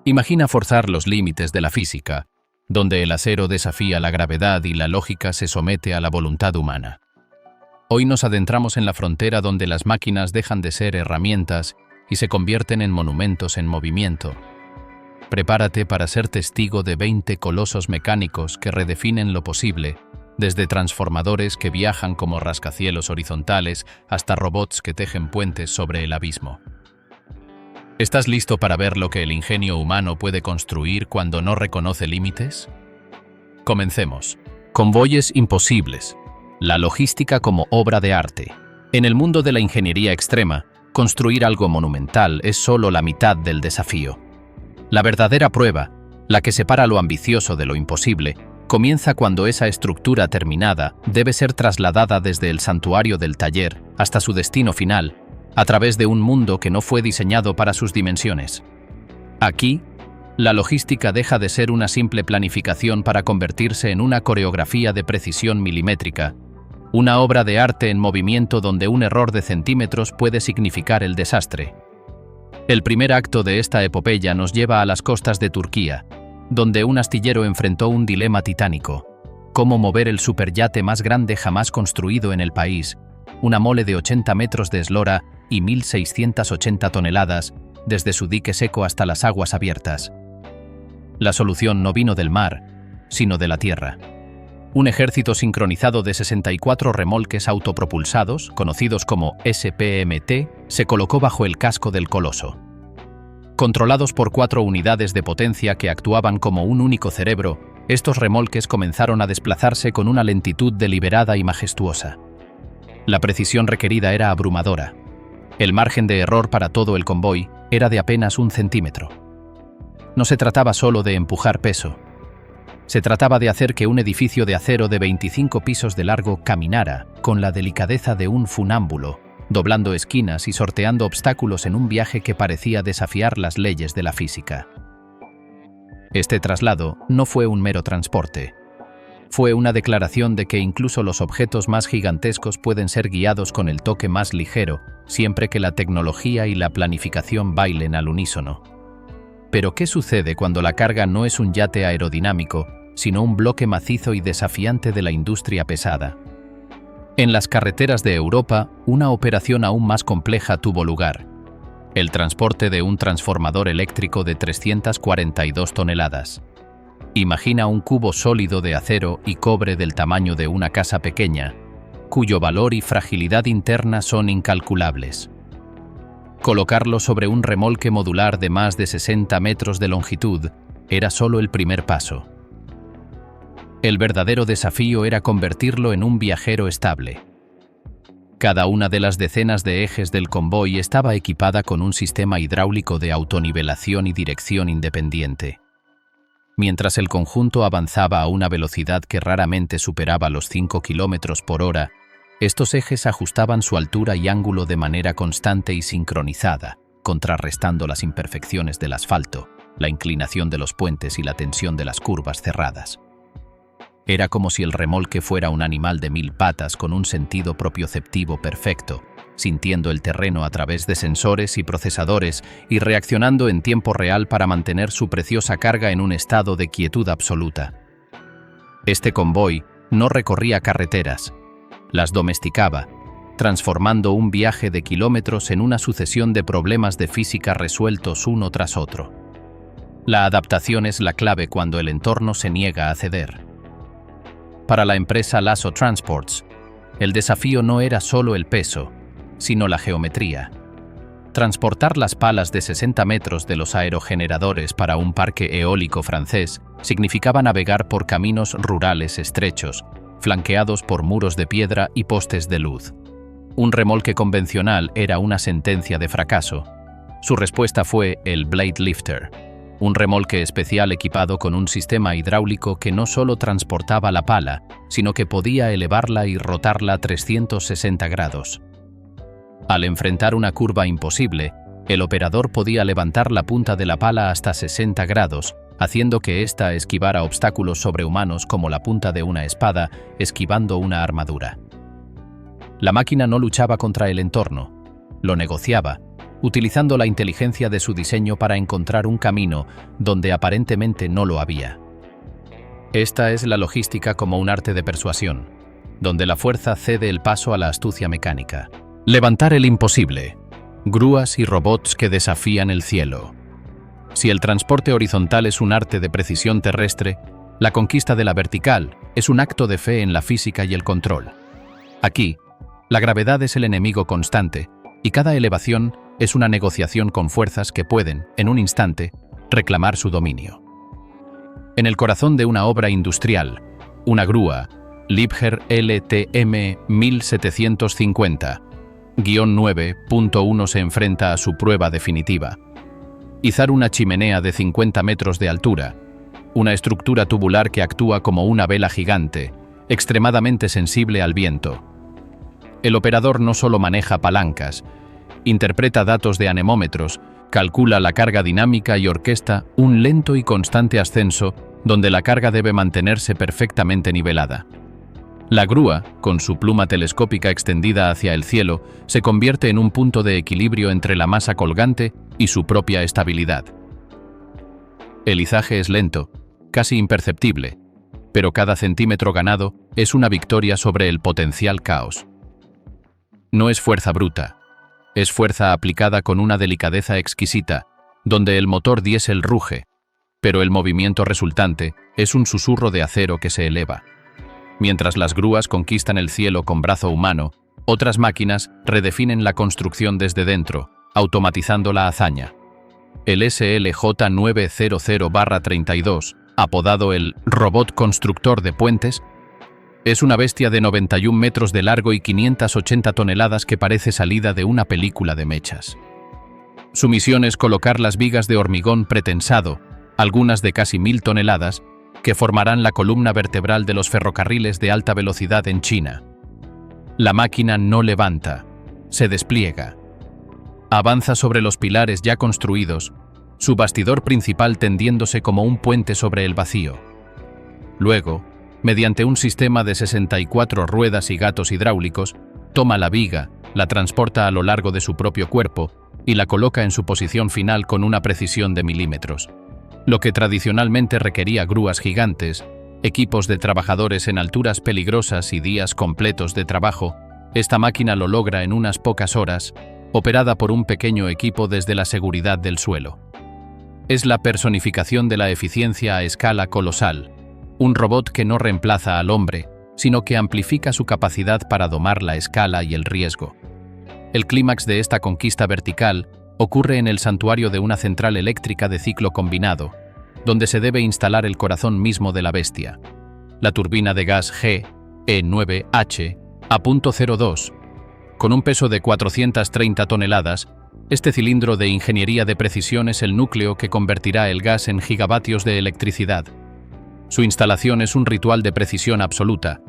Imagina forzar los límites de la física, donde el acero desafía la gravedad y la lógica se somete a la voluntad humana. Hoy nos adentramos en la frontera donde las máquinas dejan de ser herramientas y se convierten en monumentos en movimiento. Prepárate para ser testigo de 20 colosos mecánicos que redefinen lo posible, desde transformadores que viajan como rascacielos horizontales hasta robots que tejen puentes sobre el abismo. ¿Estás listo para ver lo que el ingenio humano puede construir cuando no reconoce límites? Comencemos. Convoyes imposibles. La logística como obra de arte. En el mundo de la ingeniería extrema, construir algo monumental es solo la mitad del desafío. La verdadera prueba, la que separa lo ambicioso de lo imposible, comienza cuando esa estructura terminada debe ser trasladada desde el santuario del taller hasta su destino final, a través de un mundo que no fue diseñado para sus dimensiones. Aquí, la logística deja de ser una simple planificación para convertirse en una coreografía de precisión milimétrica, una obra de arte en movimiento donde un error de centímetros puede significar el desastre. El primer acto de esta epopeya nos lleva a las costas de Turquía, donde un astillero enfrentó un dilema titánico: cómo mover el superyate más grande jamás construido en el país, una mole de 80 metros de eslora y 1.680 toneladas, desde su dique seco hasta las aguas abiertas. La solución no vino del mar, sino de la tierra. Un ejército sincronizado de 64 remolques autopropulsados, conocidos como SPMT, se colocó bajo el casco del coloso. Controlados por 4 unidades de potencia que actuaban como un único cerebro, estos remolques comenzaron a desplazarse con una lentitud deliberada y majestuosa. La precisión requerida era abrumadora. El margen de error para todo el convoy era de apenas 1 centímetro. No se trataba solo de empujar peso. Se trataba de hacer que un edificio de acero de 25 pisos de largo caminara con la delicadeza de un funámbulo, doblando esquinas y sorteando obstáculos en un viaje que parecía desafiar las leyes de la física. Este traslado no fue un mero transporte. Fue una declaración de que incluso los objetos más gigantescos pueden ser guiados con el toque más ligero, siempre que la tecnología y la planificación bailen al unísono. Pero ¿qué sucede cuando la carga no es un yate aerodinámico, sino un bloque macizo y desafiante de la industria pesada? En las carreteras de Europa, una operación aún más compleja tuvo lugar: el transporte de un transformador eléctrico de 342 toneladas. Imagina un cubo sólido de acero y cobre del tamaño de una casa pequeña, cuyo valor y fragilidad interna son incalculables. Colocarlo sobre un remolque modular de más de 60 metros de longitud era solo el primer paso. El verdadero desafío era convertirlo en un viajero estable. Cada una de las decenas de ejes del convoy estaba equipada con un sistema hidráulico de autonivelación y dirección independiente. Mientras el conjunto avanzaba a una velocidad que raramente superaba los 5 kilómetros por hora, estos ejes ajustaban su altura y ángulo de manera constante y sincronizada, contrarrestando las imperfecciones del asfalto, la inclinación de los puentes y la tensión de las curvas cerradas. Era como si el remolque fuera un animal de 1000 patas con un sentido propioceptivo perfecto, sintiendo el terreno a través de sensores y procesadores y reaccionando en tiempo real para mantener su preciosa carga en un estado de quietud absoluta. Este convoy no recorría carreteras, las domesticaba, transformando un viaje de kilómetros en una sucesión de problemas de física resueltos uno tras otro. La adaptación es la clave cuando el entorno se niega a ceder. Para la empresa Lasso Transports, el desafío no era solo el peso, sino la geometría. Transportar las palas de 60 metros de los aerogeneradores para un parque eólico francés significaba navegar por caminos rurales estrechos, flanqueados por muros de piedra y postes de luz. Un remolque convencional era una sentencia de fracaso. Su respuesta fue el Blade Lifter, un remolque especial equipado con un sistema hidráulico que no solo transportaba la pala, sino que podía elevarla y rotarla a 360 grados. Al enfrentar una curva imposible, el operador podía levantar la punta de la pala hasta 60 grados, haciendo que ésta esquivara obstáculos sobrehumanos como la punta de una espada, esquivando una armadura. La máquina no luchaba contra el entorno, lo negociaba, utilizando la inteligencia de su diseño para encontrar un camino donde aparentemente no lo había. Esta es la logística como un arte de persuasión, donde la fuerza cede el paso a la astucia mecánica. Levantar el imposible. Grúas y robots que desafían el cielo. Si el transporte horizontal es un arte de precisión terrestre, la conquista de la vertical es un acto de fe en la física y el control. Aquí, la gravedad es el enemigo constante, y cada elevación es una negociación con fuerzas que pueden, en un instante, reclamar su dominio. En el corazón de una obra industrial, una grúa, Liebherr LTM 1750-9.1 se enfrenta a su prueba definitiva. Izar una chimenea de 50 metros de altura, una estructura tubular que actúa como una vela gigante, extremadamente sensible al viento. El operador no solo maneja palancas, interpreta datos de anemómetros, calcula la carga dinámica y orquesta un lento y constante ascenso donde la carga debe mantenerse perfectamente nivelada. La grúa, con su pluma telescópica extendida hacia el cielo, se convierte en un punto de equilibrio entre la masa colgante y su propia estabilidad. El izaje es lento, casi imperceptible, pero cada centímetro ganado es una victoria sobre el potencial caos. No es fuerza bruta, es fuerza aplicada con una delicadeza exquisita, donde el motor diésel ruge, pero el movimiento resultante es un susurro de acero que se eleva. Mientras las grúas conquistan el cielo con brazo humano, otras máquinas redefinen la construcción desde dentro, automatizando la hazaña. El SLJ900-32, apodado el robot constructor de puentes, es una bestia de 91 metros de largo y 580 toneladas que parece salida de una película de mechas. Su misión es colocar las vigas de hormigón pretensado, algunas de casi 1000 toneladas, que formarán la columna vertebral de los ferrocarriles de alta velocidad en China. La máquina no levanta, se despliega. Avanza sobre los pilares ya construidos, su bastidor principal tendiéndose como un puente sobre el vacío. Luego, mediante un sistema de 64 ruedas y gatos hidráulicos, toma la viga, la transporta a lo largo de su propio cuerpo y la coloca en su posición final con una precisión de milímetros. Lo que tradicionalmente requería grúas gigantes, equipos de trabajadores en alturas peligrosas y días completos de trabajo, esta máquina lo logra en unas pocas horas, operada por un pequeño equipo desde la seguridad del suelo. Es la personificación de la eficiencia a escala colosal, un robot que no reemplaza al hombre, sino que amplifica su capacidad para domar la escala y el riesgo. El clímax de esta conquista vertical ocurre en el santuario de una central eléctrica de ciclo combinado, donde se debe instalar el corazón mismo de la bestia, la turbina de gas GE9H A.02. Con un peso de 430 toneladas, este cilindro de ingeniería de precisión es el núcleo que convertirá el gas en gigavatios de electricidad. Su instalación es un ritual de precisión absoluta.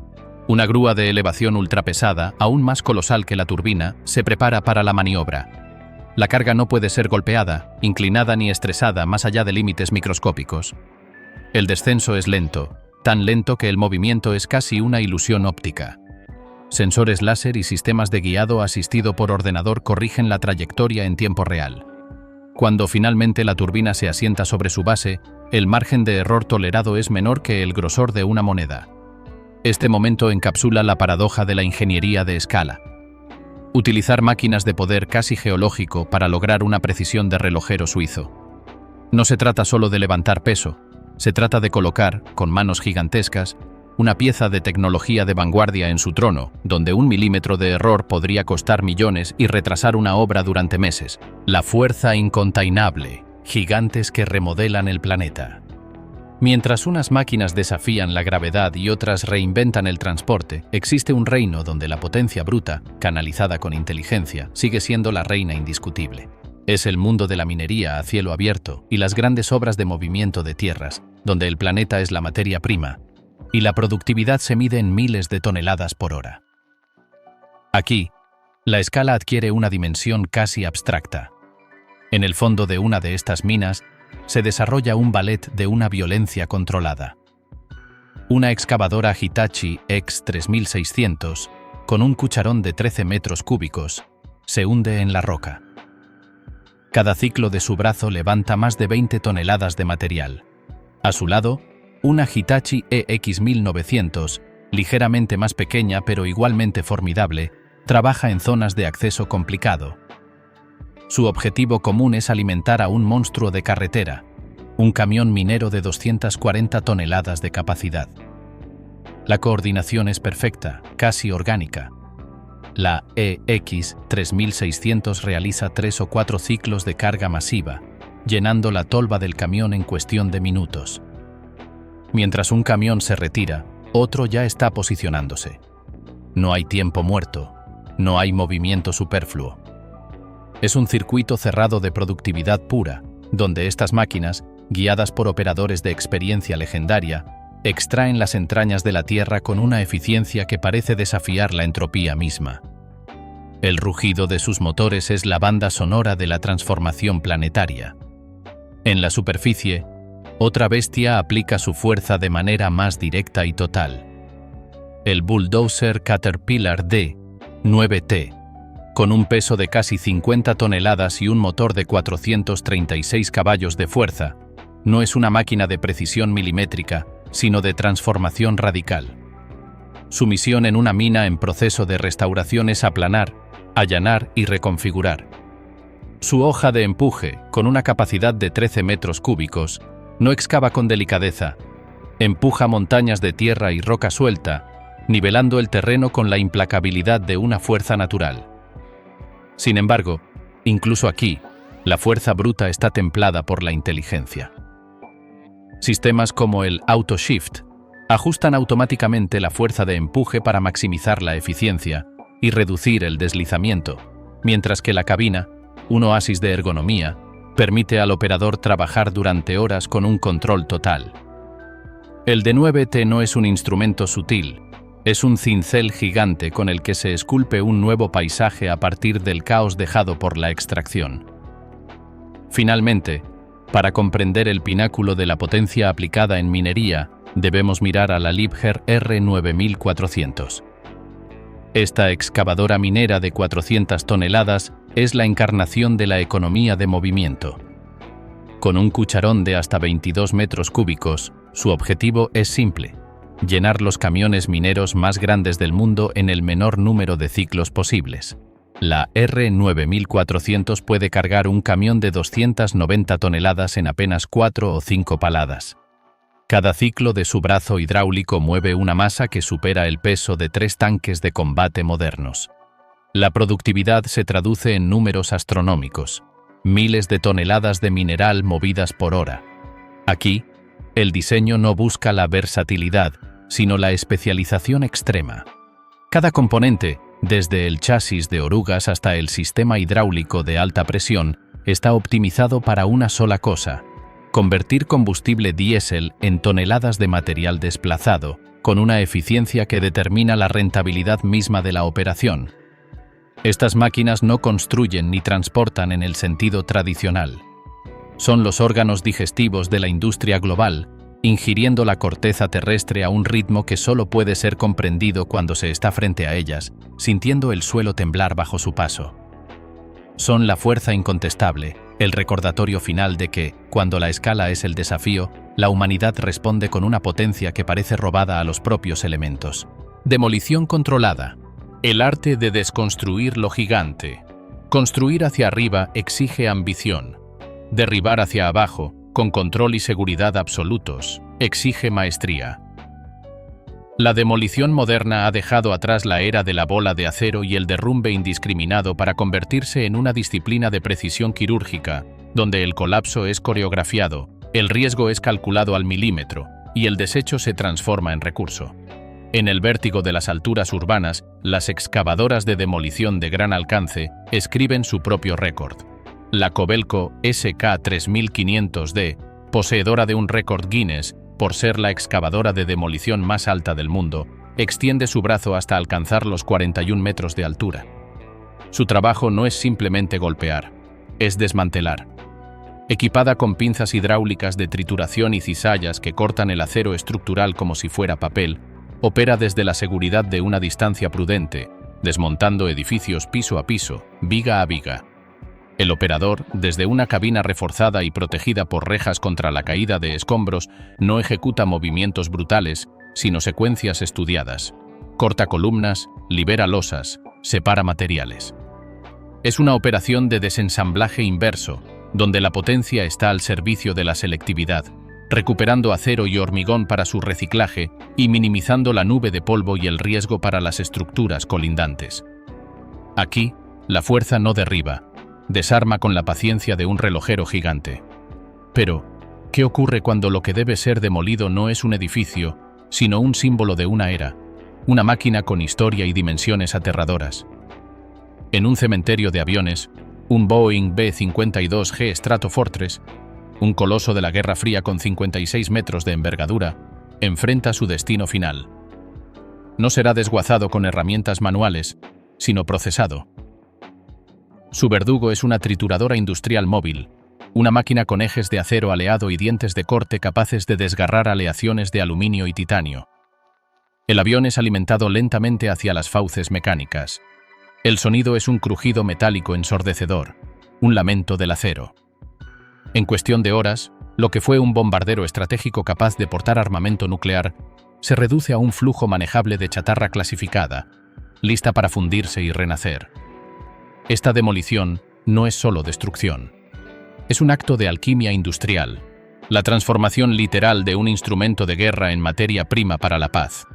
Una grúa de elevación ultrapesada, aún más colosal que la turbina, se prepara para la maniobra. La carga no puede ser golpeada, inclinada ni estresada más allá de límites microscópicos. El descenso es lento, tan lento que el movimiento es casi una ilusión óptica. Sensores láser y sistemas de guiado asistido por ordenador corrigen la trayectoria en tiempo real. Cuando finalmente la turbina se asienta sobre su base, el margen de error tolerado es menor que el grosor de una moneda. Este momento encapsula la paradoja de la ingeniería de escala. Utilizar máquinas de poder casi geológico para lograr una precisión de relojero suizo. No se trata solo de levantar peso, se trata de colocar, con manos gigantescas, una pieza de tecnología de vanguardia en su trono, donde 1 milímetro de error podría costar millones y retrasar una obra durante meses. La fuerza incontainable, gigantes que remodelan el planeta. Mientras unas máquinas desafían la gravedad y otras reinventan el transporte, existe un reino donde la potencia bruta, canalizada con inteligencia, sigue siendo la reina indiscutible. Es el mundo de la minería a cielo abierto y las grandes obras de movimiento de tierras, donde el planeta es la materia prima, y la productividad se mide en miles de toneladas por hora. Aquí, la escala adquiere una dimensión casi abstracta. En el fondo de una de estas minas, se desarrolla un ballet de una violencia controlada. Una excavadora Hitachi X3600, con un cucharón de 13 metros cúbicos, se hunde en la roca. Cada ciclo de su brazo levanta más de 20 toneladas de material. A su lado, una Hitachi EX1900, ligeramente más pequeña pero igualmente formidable, trabaja en zonas de acceso complicado. Su objetivo común es alimentar a un monstruo de carretera, un camión minero de 240 toneladas de capacidad. La coordinación es perfecta, casi orgánica. La EX3600 realiza 3 o 4 ciclos de carga masiva, llenando la tolva del camión en cuestión de minutos. Mientras un camión se retira, otro ya está posicionándose. No hay tiempo muerto, no hay movimiento superfluo. Es un circuito cerrado de productividad pura, donde estas máquinas, guiadas por operadores de experiencia legendaria, extraen las entrañas de la Tierra con una eficiencia que parece desafiar la entropía misma. El rugido de sus motores es la banda sonora de la transformación planetaria. En la superficie, otra bestia aplica su fuerza de manera más directa y total. El bulldozer Caterpillar D9T, con un peso de casi 50 toneladas y un motor de 436 caballos de fuerza, no es una máquina de precisión milimétrica, sino de transformación radical. Su misión en una mina en proceso de restauración es aplanar, allanar y reconfigurar. Su hoja de empuje, con una capacidad de 13 metros cúbicos, no excava con delicadeza, empuja montañas de tierra y roca suelta, nivelando el terreno con la implacabilidad de una fuerza natural. Sin embargo, incluso aquí, la fuerza bruta está templada por la inteligencia. Sistemas como el AutoShift ajustan automáticamente la fuerza de empuje para maximizar la eficiencia y reducir el deslizamiento, mientras que la cabina, un oasis de ergonomía, permite al operador trabajar durante horas con un control total. El D9T no es un instrumento sutil, es un cincel gigante con el que se esculpe un nuevo paisaje a partir del caos dejado por la extracción. Finalmente, para comprender el pináculo de la potencia aplicada en minería, debemos mirar a la Liebherr R9400. Esta excavadora minera de 400 toneladas es la encarnación de la economía de movimiento. Con un cucharón de hasta 22 metros cúbicos, su objetivo es simple: llenar los camiones mineros más grandes del mundo en el menor número de ciclos posibles. La R9400 puede cargar un camión de 290 toneladas en apenas 4 o 5 paladas. Cada ciclo de su brazo hidráulico mueve una masa que supera el peso de 3 tanques de combate modernos. La productividad se traduce en números astronómicos: miles de toneladas de mineral movidas por hora. Aquí, el diseño no busca la versatilidad, sino la especialización extrema. Cada componente, desde el chasis de orugas hasta el sistema hidráulico de alta presión, está optimizado para una sola cosa: convertir combustible diésel en toneladas de material desplazado, con una eficiencia que determina la rentabilidad misma de la operación. Estas máquinas no construyen ni transportan en el sentido tradicional. Son los órganos digestivos de la industria global, ingiriendo la corteza terrestre a un ritmo que solo puede ser comprendido cuando se está frente a ellas, sintiendo el suelo temblar bajo su paso. Son la fuerza incontestable, el recordatorio final de que, cuando la escala es el desafío, la humanidad responde con una potencia que parece robada a los propios elementos. Demolición controlada. El arte de desconstruir lo gigante. Construir hacia arriba exige ambición. Derribar hacia abajo, con control y seguridad absolutos, exige maestría. La demolición moderna ha dejado atrás la era de la bola de acero y el derrumbe indiscriminado para convertirse en una disciplina de precisión quirúrgica, donde el colapso es coreografiado, el riesgo es calculado al milímetro y el desecho se transforma en recurso. En el vértigo de las alturas urbanas, las excavadoras de demolición de gran alcance escriben su propio récord. La Kobelco SK3500D, poseedora de un récord Guinness por ser la excavadora de demolición más alta del mundo, extiende su brazo hasta alcanzar los 41 metros de altura. Su trabajo no es simplemente golpear, es desmantelar. Equipada con pinzas hidráulicas de trituración y cizallas que cortan el acero estructural como si fuera papel, opera desde la seguridad de una distancia prudente, desmontando edificios piso a piso, viga a viga. El operador, desde una cabina reforzada y protegida por rejas contra la caída de escombros, no ejecuta movimientos brutales, sino secuencias estudiadas. Corta columnas, libera losas, separa materiales. Es una operación de desensamblaje inverso, donde la potencia está al servicio de la selectividad, recuperando acero y hormigón para su reciclaje y minimizando la nube de polvo y el riesgo para las estructuras colindantes. Aquí, la fuerza no derriba, desarma con la paciencia de un relojero gigante. Pero, ¿qué ocurre cuando lo que debe ser demolido no es un edificio, sino un símbolo de una era, una máquina con historia y dimensiones aterradoras? En un cementerio de aviones, un Boeing B-52G Stratofortress, un coloso de la Guerra Fría con 56 metros de envergadura, enfrenta su destino final. No será desguazado con herramientas manuales, sino procesado. Su verdugo es una trituradora industrial móvil, una máquina con ejes de acero aleado y dientes de corte capaces de desgarrar aleaciones de aluminio y titanio. El avión es alimentado lentamente hacia las fauces mecánicas. El sonido es un crujido metálico ensordecedor, un lamento del acero. En cuestión de horas, lo que fue un bombardero estratégico capaz de portar armamento nuclear se reduce a un flujo manejable de chatarra clasificada, lista para fundirse y renacer. Esta demolición no es solo destrucción. Es un acto de alquimia industrial, la transformación literal de un instrumento de guerra en materia prima para la paz.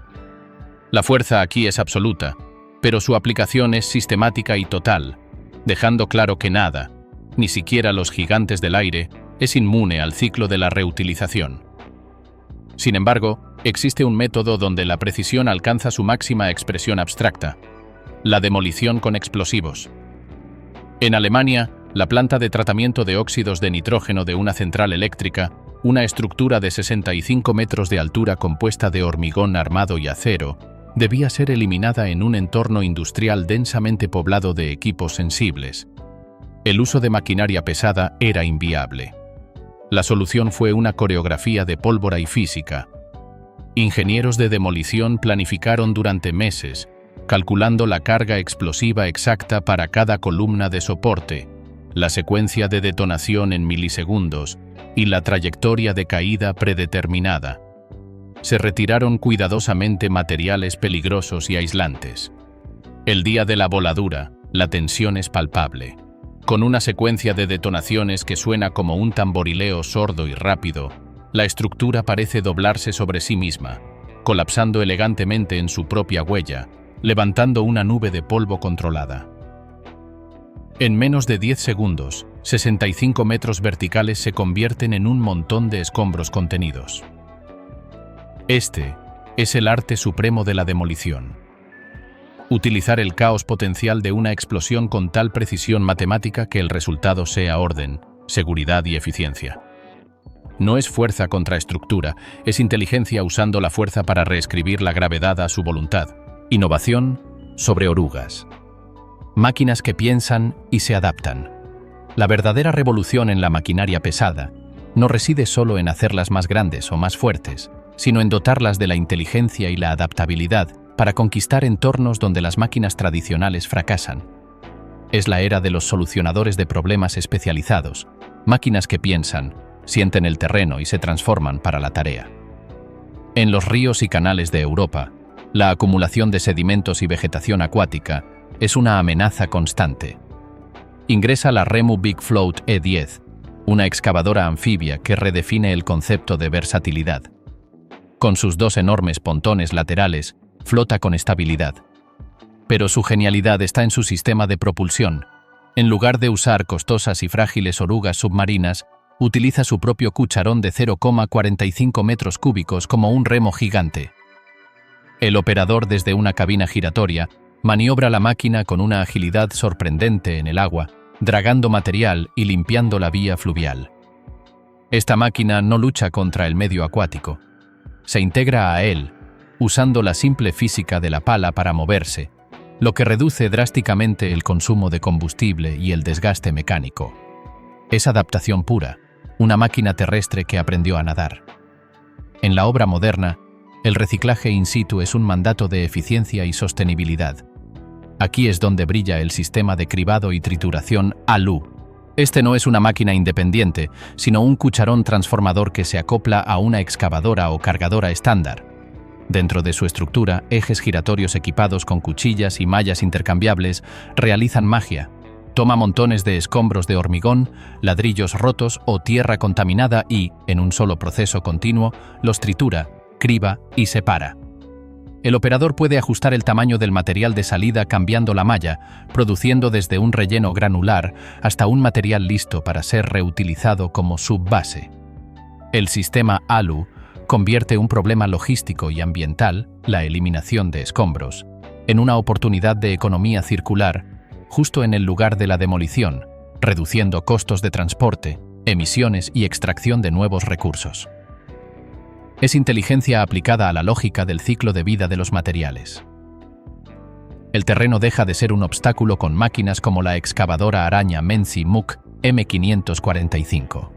La fuerza aquí es absoluta, pero su aplicación es sistemática y total, dejando claro que nada, ni siquiera los gigantes del aire, es inmune al ciclo de la reutilización. Sin embargo, existe un método donde la precisión alcanza su máxima expresión abstracta: la demolición con explosivos. En Alemania, la planta de tratamiento de óxidos de nitrógeno de una central eléctrica, una estructura de 65 metros de altura compuesta de hormigón armado y acero, debía ser eliminada en un entorno industrial densamente poblado de equipos sensibles. El uso de maquinaria pesada era inviable. La solución fue una coreografía de pólvora y física. Ingenieros de demolición planificaron durante meses, calculando la carga explosiva exacta para cada columna de soporte, la secuencia de detonación en milisegundos y la trayectoria de caída predeterminada. Se retiraron cuidadosamente materiales peligrosos y aislantes. El día de la voladura, la tensión es palpable. Con una secuencia de detonaciones que suena como un tamborileo sordo y rápido, la estructura parece doblarse sobre sí misma, colapsando elegantemente en su propia huella, levantando una nube de polvo controlada. En menos de 10 segundos, 65 metros verticales se convierten en un montón de escombros contenidos. Este es el arte supremo de la demolición. Utilizar el caos potencial de una explosión con tal precisión matemática que el resultado sea orden, seguridad y eficiencia. No es fuerza contra estructura, es inteligencia usando la fuerza para reescribir la gravedad a su voluntad. Innovación sobre orugas. Máquinas que piensan y se adaptan. La verdadera revolución en la maquinaria pesada no reside solo en hacerlas más grandes o más fuertes, sino en dotarlas de la inteligencia y la adaptabilidad para conquistar entornos donde las máquinas tradicionales fracasan. Es la era de los solucionadores de problemas especializados, máquinas que piensan, sienten el terreno y se transforman para la tarea. En los ríos y canales de Europa, la acumulación de sedimentos y vegetación acuática es una amenaza constante. Ingresa la Remu Big Float E10, una excavadora anfibia que redefine el concepto de versatilidad. Con sus 2 enormes pontones laterales, flota con estabilidad. Pero su genialidad está en su sistema de propulsión. En lugar de usar costosas y frágiles orugas submarinas, utiliza su propio cucharón de 0,45 metros cúbicos como un remo gigante. El operador, desde una cabina giratoria, maniobra la máquina con una agilidad sorprendente en el agua, dragando material y limpiando la vía fluvial. Esta máquina no lucha contra el medio acuático. Se integra a él, usando la simple física de la pala para moverse, lo que reduce drásticamente el consumo de combustible y el desgaste mecánico. Es adaptación pura, una máquina terrestre que aprendió a nadar. En la obra moderna, el reciclaje in situ es un mandato de eficiencia y sostenibilidad. Aquí es donde brilla el sistema de cribado y trituración ALU, Este no es una máquina independiente, sino un cucharón transformador que se acopla a una excavadora o cargadora estándar. Dentro de su estructura, ejes giratorios equipados con cuchillas y mallas intercambiables realizan magia. Toma montones de escombros de hormigón, ladrillos rotos o tierra contaminada y, en un solo proceso continuo, los tritura, criba y separa. El operador puede ajustar el tamaño del material de salida cambiando la malla, produciendo desde un relleno granular hasta un material listo para ser reutilizado como subbase. El sistema ALU convierte un problema logístico y ambiental, la eliminación de escombros, en una oportunidad de economía circular, justo en el lugar de la demolición, reduciendo costos de transporte, emisiones y extracción de nuevos recursos. Es inteligencia aplicada a la lógica del ciclo de vida de los materiales. El terreno deja de ser un obstáculo con máquinas como la excavadora araña Menzi Muk M545.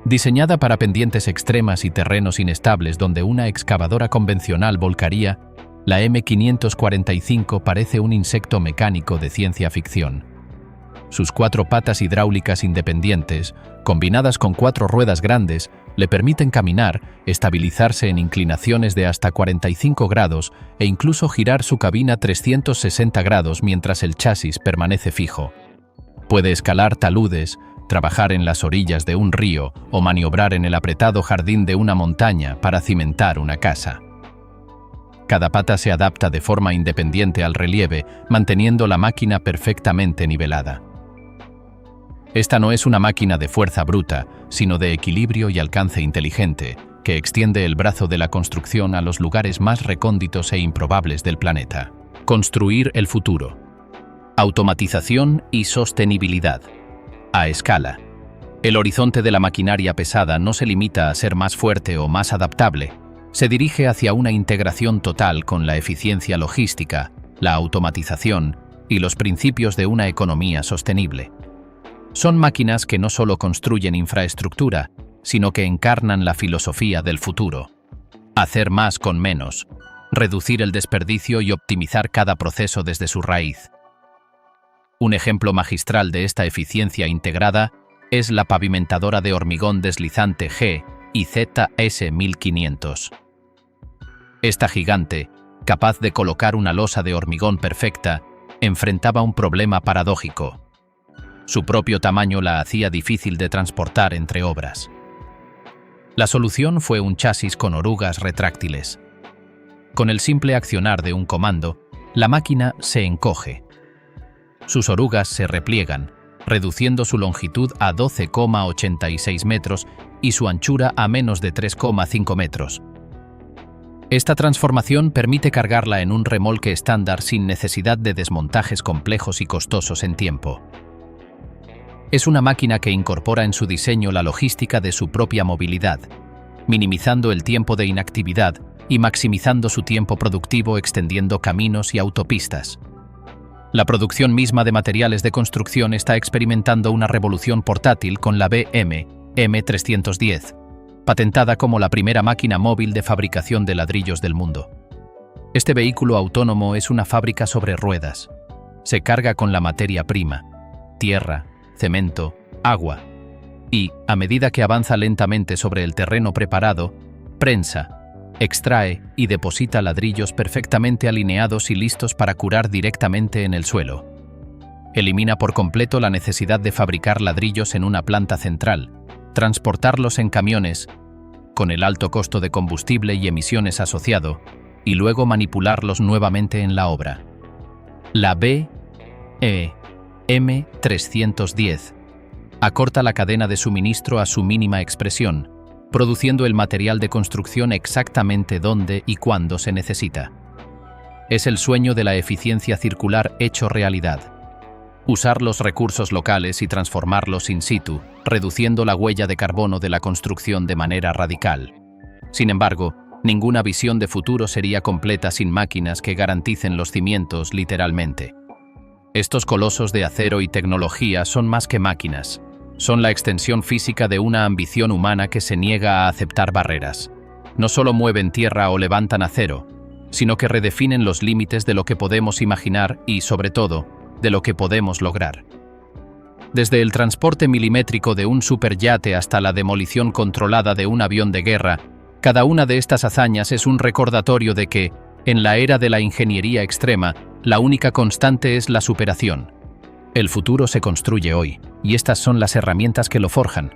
Diseñada para pendientes extremas y terrenos inestables donde una excavadora convencional volcaría, la M545 parece un insecto mecánico de ciencia ficción. Sus 4 patas hidráulicas independientes, combinadas con 4 ruedas grandes, le permiten caminar, estabilizarse en inclinaciones de hasta 45 grados e incluso girar su cabina 360 grados mientras el chasis permanece fijo. Puede escalar taludes, trabajar en las orillas de un río o maniobrar en el apretado jardín de una montaña para cimentar una casa. Cada pata se adapta de forma independiente al relieve, manteniendo la máquina perfectamente nivelada. Esta no es una máquina de fuerza bruta, sino de equilibrio y alcance inteligente, que extiende el brazo de la construcción a los lugares más recónditos e improbables del planeta. Construir el futuro. Automatización y sostenibilidad. A escala. El horizonte de la maquinaria pesada no se limita a ser más fuerte o más adaptable. Se dirige hacia una integración total con la eficiencia logística, la automatización y los principios de una economía sostenible. Son máquinas que no solo construyen infraestructura, sino que encarnan la filosofía del futuro. Hacer más con menos, reducir el desperdicio y optimizar cada proceso desde su raíz. Un ejemplo magistral de esta eficiencia integrada es la pavimentadora de hormigón deslizante G y ZS 1500. Esta gigante, capaz de colocar una losa de hormigón perfecta, enfrentaba un problema paradójico. Su propio tamaño la hacía difícil de transportar entre obras. La solución fue un chasis con orugas retráctiles. Con el simple accionar de un comando, la máquina se encoge. Sus orugas se repliegan, reduciendo su longitud a 12,86 metros y su anchura a menos de 3,5 metros. Esta transformación permite cargarla en un remolque estándar sin necesidad de desmontajes complejos y costosos en tiempo. Es una máquina que incorpora en su diseño la logística de su propia movilidad, minimizando el tiempo de inactividad y maximizando su tiempo productivo extendiendo caminos y autopistas. La producción misma de materiales de construcción está experimentando una revolución portátil con la BM M310, patentada como la primera máquina móvil de fabricación de ladrillos del mundo. Este vehículo autónomo es una fábrica sobre ruedas. Se carga con la materia prima, tierra, cemento, agua, y, a medida que avanza lentamente sobre el terreno preparado, prensa, extrae y deposita ladrillos perfectamente alineados y listos para curar directamente en el suelo. Elimina por completo la necesidad de fabricar ladrillos en una planta central, transportarlos en camiones, con el alto costo de combustible y emisiones asociado, y luego manipularlos nuevamente en la obra. La BE M310 acorta la cadena de suministro a su mínima expresión, produciendo el material de construcción exactamente donde y cuándo se necesita. Es el sueño de la eficiencia circular hecho realidad. Usar los recursos locales y transformarlos in situ, reduciendo la huella de carbono de la construcción de manera radical. Sin embargo, ninguna visión de futuro sería completa sin máquinas que garanticen los cimientos literalmente. Estos colosos de acero y tecnología son más que máquinas. Son la extensión física de una ambición humana que se niega a aceptar barreras. No solo mueven tierra o levantan acero, sino que redefinen los límites de lo que podemos imaginar y, sobre todo, de lo que podemos lograr. Desde el transporte milimétrico de un superyate hasta la demolición controlada de un avión de guerra, cada una de estas hazañas es un recordatorio de que, en la era de la ingeniería extrema, la única constante es la superación. El futuro se construye hoy, y estas son las herramientas que lo forjan.